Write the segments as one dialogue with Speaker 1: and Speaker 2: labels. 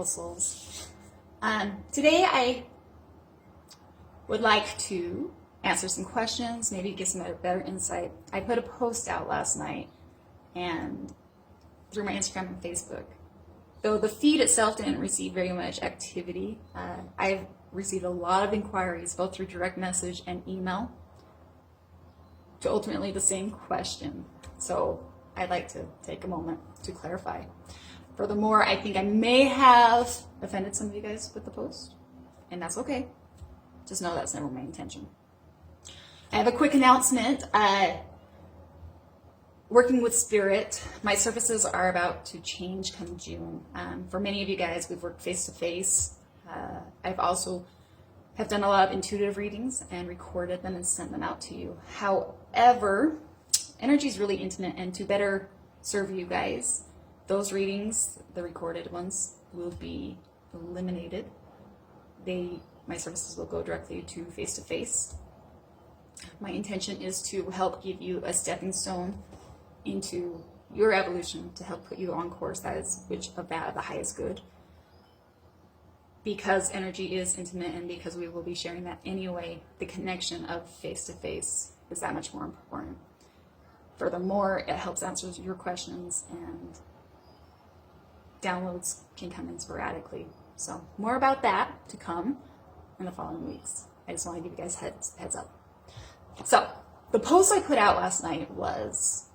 Speaker 1: beautiful souls. Today I would like to answer some questions, maybe get some better insight. I put a post out last night and through my Instagram and Facebook. Though the feed itself didn't receive very much activity, I've received a lot of inquiries, both through direct message and email, to ultimately the same question. So I'd like to take a moment to clarify. Furthermore, I think I may have offended some of you guys with the post, and that's okay. Just know that's never my intention. I have a quick announcement. Working with Spirit, my services are about to change come June. For many of you guys, we've worked face-to-face. I've also have done a lot of intuitive readings and recorded them and sent them out to you. However, energy is really intimate, and to better serve you guys, those readings, the recorded ones, will be eliminated. My services will go directly to face-to-face. My intention is to help give you a stepping stone into your evolution, to help put you on course that is the highest good. Because energy is intimate, and because we will be sharing that anyway, the connection of face-to-face is that much more important. Furthermore, it helps answer your questions, and downloads can come in sporadically. So more about that to come in the following weeks. I just want to give you guys heads up. So the post I put out last night was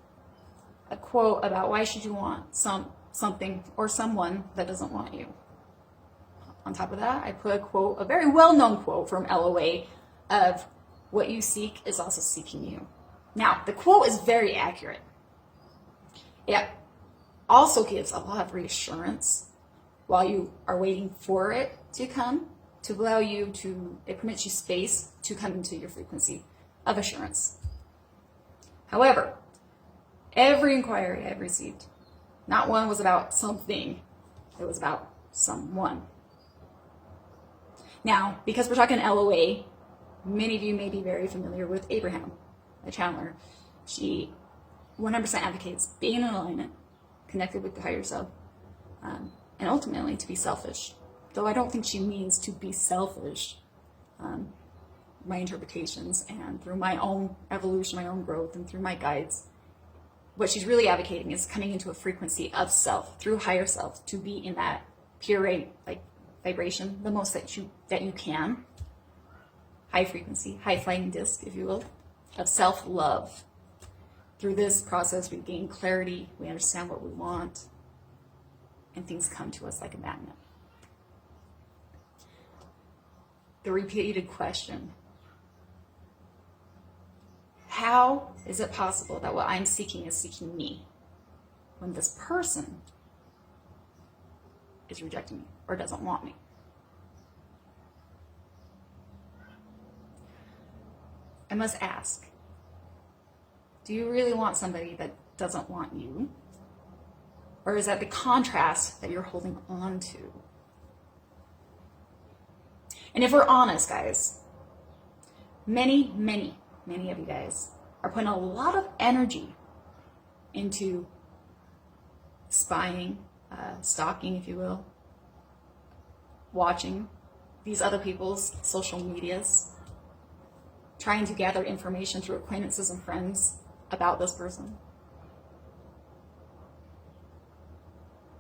Speaker 1: a quote about why should you want something or someone that doesn't want you. On top of that, I put a quote, a very well-known quote from LOA of what you seek is also seeking you. Now, the quote is very accurate. It also gives a lot of reassurance while you are waiting for it to come, to allow you to, it permits you space to come into your frequency of assurance. However, every inquiry I've received, not one was about something, it was about someone. Now, because we're talking LOA, many of you may be very familiar with Abraham, a channeler. She 100% advocates being in alignment, connected with the higher self, and ultimately to be selfish. Though I don't think she means to be selfish. My interpretations and through my own evolution, my own growth, and through my guides, what she's really advocating is coming into a frequency of self, through higher self, to be in that pure vibration, the most that you can, high frequency, high flying disc, if you will, of self-love. Through this process, we gain clarity, we understand what we want, and things come to us like a magnet. The repeated question: how is it possible that what I'm seeking is seeking me when this person is rejecting me or doesn't want me? I must ask, do you really want somebody that doesn't want you? Or is that the contrast that you're holding on to? And if we're honest, guys, many of you guys are putting a lot of energy into spying, stalking, if you will, watching these other people's social medias, trying to gather information through acquaintances and friends about this person.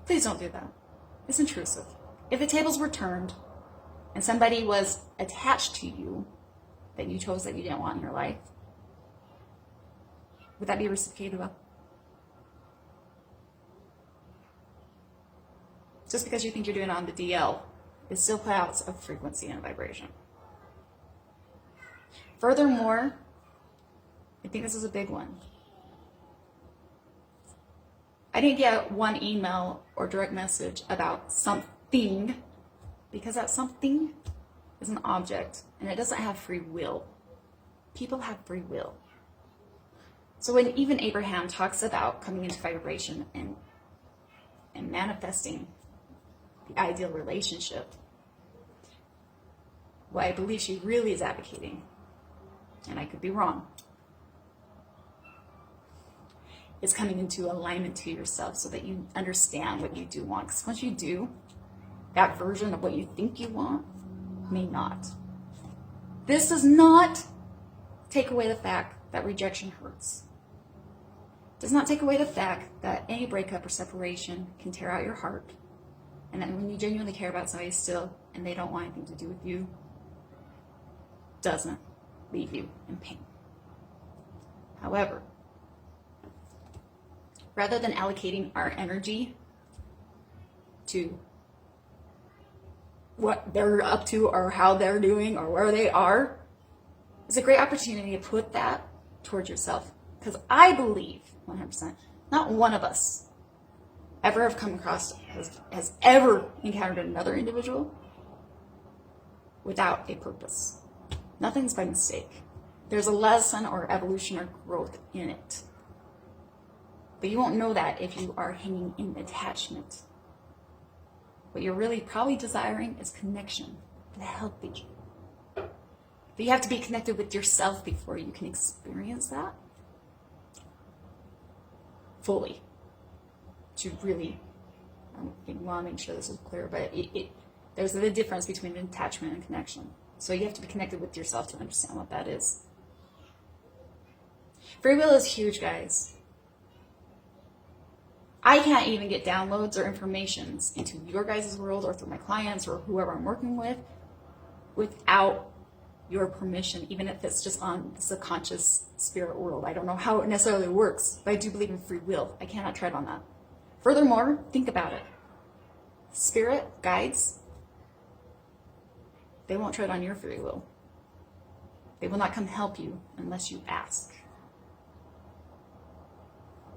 Speaker 1: Please don't do that. It's intrusive. If the tables were turned and somebody was attached to you that you chose that you didn't want in your life, would that be reciprocated well? Just because you think you're doing it on the DL, it still clouds a frequency and a vibration. Furthermore, I think this is a big one. I didn't get one email or direct message about something, because that something is an object and it doesn't have free will. People have free will. So when even Abraham talks about coming into vibration and manifesting the ideal relationship, what I believe she really is advocating, and I could be wrong, is coming into alignment to yourself so that you understand what you do want. Because once you do, that version of what you think you want may not. This does not take away the fact that rejection hurts. It does not take away the fact that any breakup or separation can tear out your heart, and that when you genuinely care about somebody still and they don't want anything to do with you, doesn't leave you in pain. However, rather than allocating our energy to what they're up to or how they're doing or where they are, it's a great opportunity to put that towards yourself. Because I believe 100%, not one of us ever have come across, has ever encountered another individual without a purpose. Nothing's by mistake. There's a lesson or evolution or growth in it. But you won't know that if you are hanging in attachment. What you're really probably desiring is connection, the healthy. But you have to be connected with yourself before you can experience that fully. To really, I want to make sure this is clear, but there's a difference between attachment and connection. So you have to be connected with yourself to understand what that is. Free will is huge, guys. I can't even get downloads or informations into your guys' world or through my clients or whoever I'm working with without your permission, even if it's just on the subconscious spirit world. I don't know how it necessarily works, but I do believe in free will. I cannot tread on that. Furthermore, think about it. Spirit guides, they won't tread on your free will. They will not come help you unless you ask.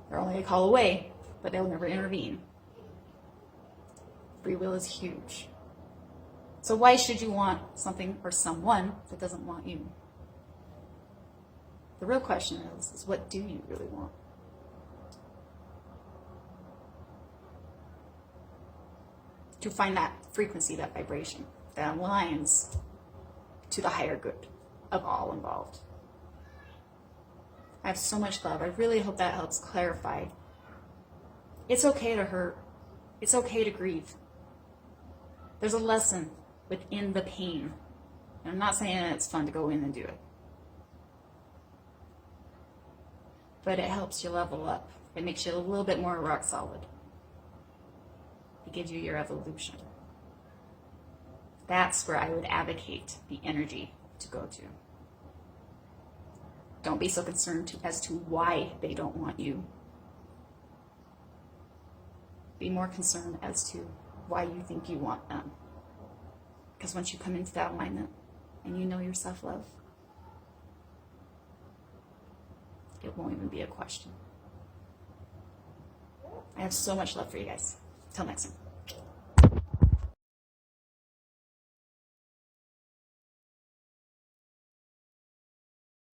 Speaker 1: They're only a call away, but they'll never intervene. Free will is huge. So why should you want something or someone that doesn't want you? The real question is what do you really want? To find that frequency, that vibration that aligns to the higher good of all involved. I have so much love. I really hope that helps clarify. It's okay to hurt. It's okay to grieve. There's a lesson within the pain. And I'm not saying it's fun to go in and do it. But it helps you level up. It makes you a little bit more rock solid. It gives you your evolution. That's where I would advocate the energy to go to. Don't be so concerned as to why they don't want you. Be more concerned as to why you think you want them. Because once you come into that alignment and you know your self-love, it won't even be a question. I have so much love for you guys. Till next time.